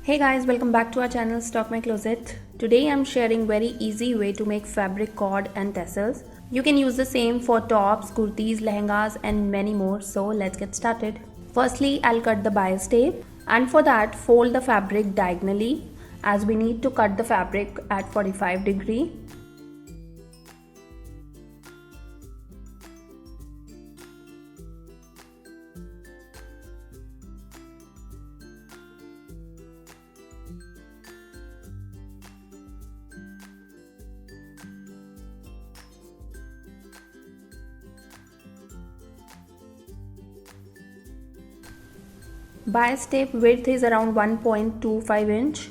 Hey guys, welcome back to our channel Stalk My Closet. Today I'm sharing very easy way to make fabric cord and tassels. You can use the same for tops, kurtis, lehengas and many more. So let's get started. Firstly, I'll cut the bias tape, and for that fold the fabric diagonally as we need to cut the fabric at 45°. Bias tape width is around 1.25 inch.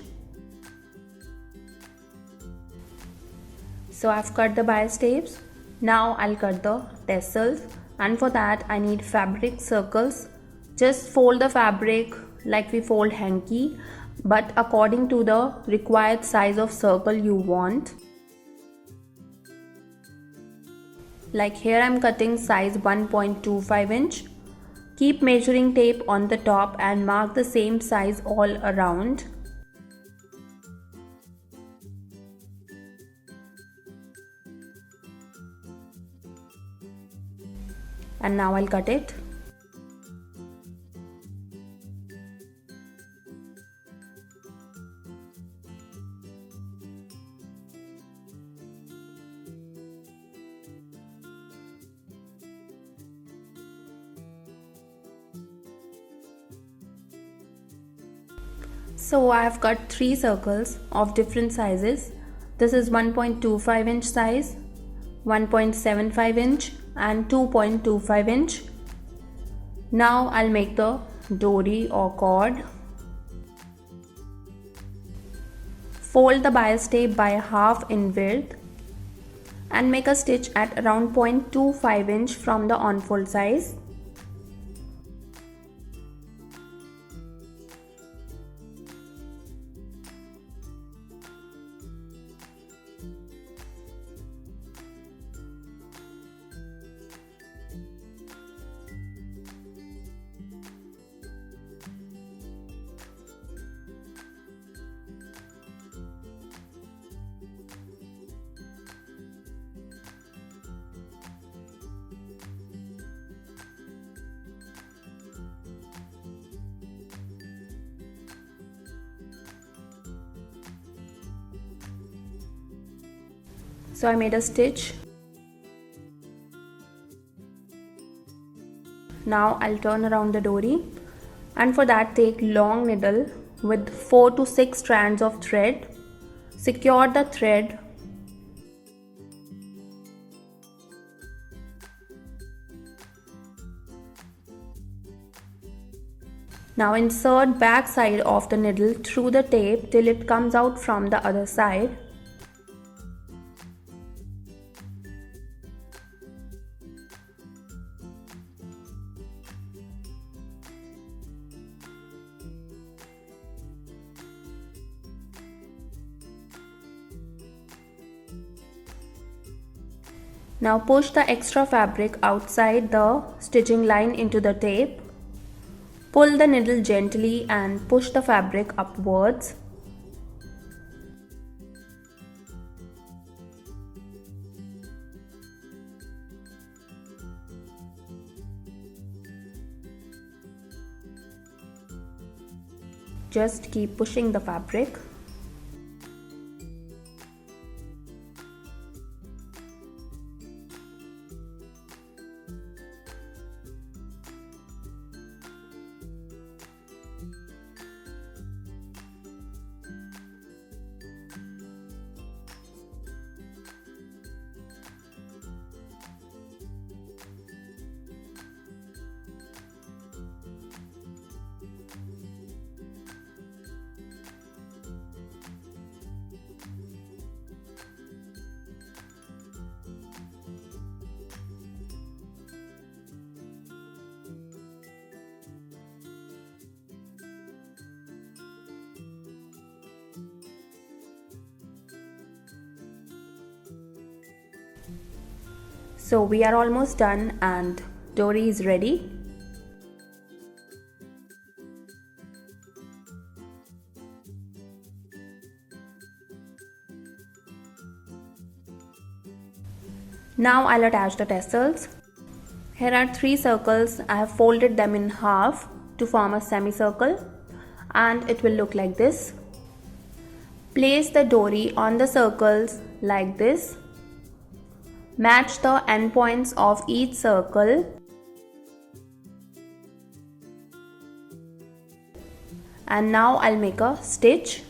So I've cut the bias tapes. Now I'll cut the tassels, and for that I need fabric circles. Just fold the fabric like we fold hanky, but according to the required size of circle you want. Like here I'm cutting size 1.25 inch. Keep measuring tape on the top and mark the same size all around. And now I'll cut it. So I have cut 3 circles of different sizes. This is 1.25 inch size, 1.75 inch and 2.25 inch. Now I'll make the Dori or cord. Fold the bias tape by half in width and make a stitch at around 0.25 inch from the on-fold size. So I made a stitch. Now I'll turn around the Dori, and for that take long needle with 4 to 6 strands of thread. Secure the thread. Now insert back side of the needle through the tape till it comes out from the other side. Now push the extra fabric outside the stitching line into the tape. Pull the needle gently and push the fabric upwards. Just keep pushing the fabric. So we are almost done and Dori is ready. Now I'll attach the tassels. Here are 3 circles. I have folded them in half to form a semicircle and it will look like this. Place the Dori on the circles like this. Match the endpoints of each circle and now I'll make a stitch.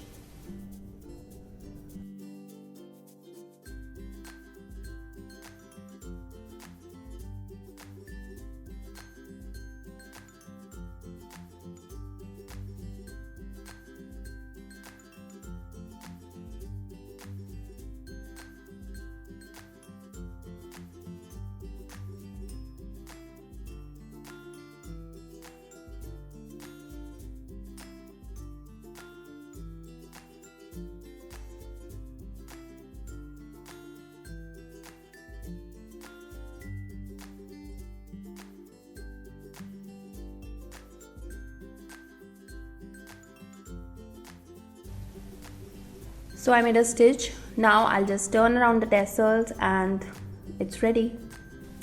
So I made a stitch. Now I'll just turn around the tassels and it's ready.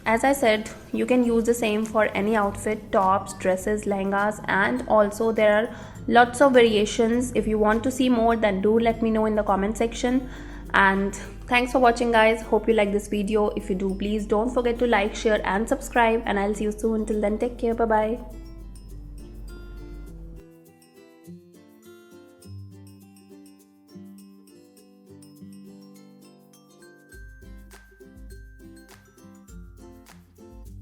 As I said, you can use the same for any outfit, tops, dresses, lehengas, and also there are lots of variations. If you want to see more, then do let me know in the comment section. And thanks for watching guys. Hope you like this video. If you do, please don't forget to like, share and subscribe, and I'll see you soon. Till then, take care. Bye bye.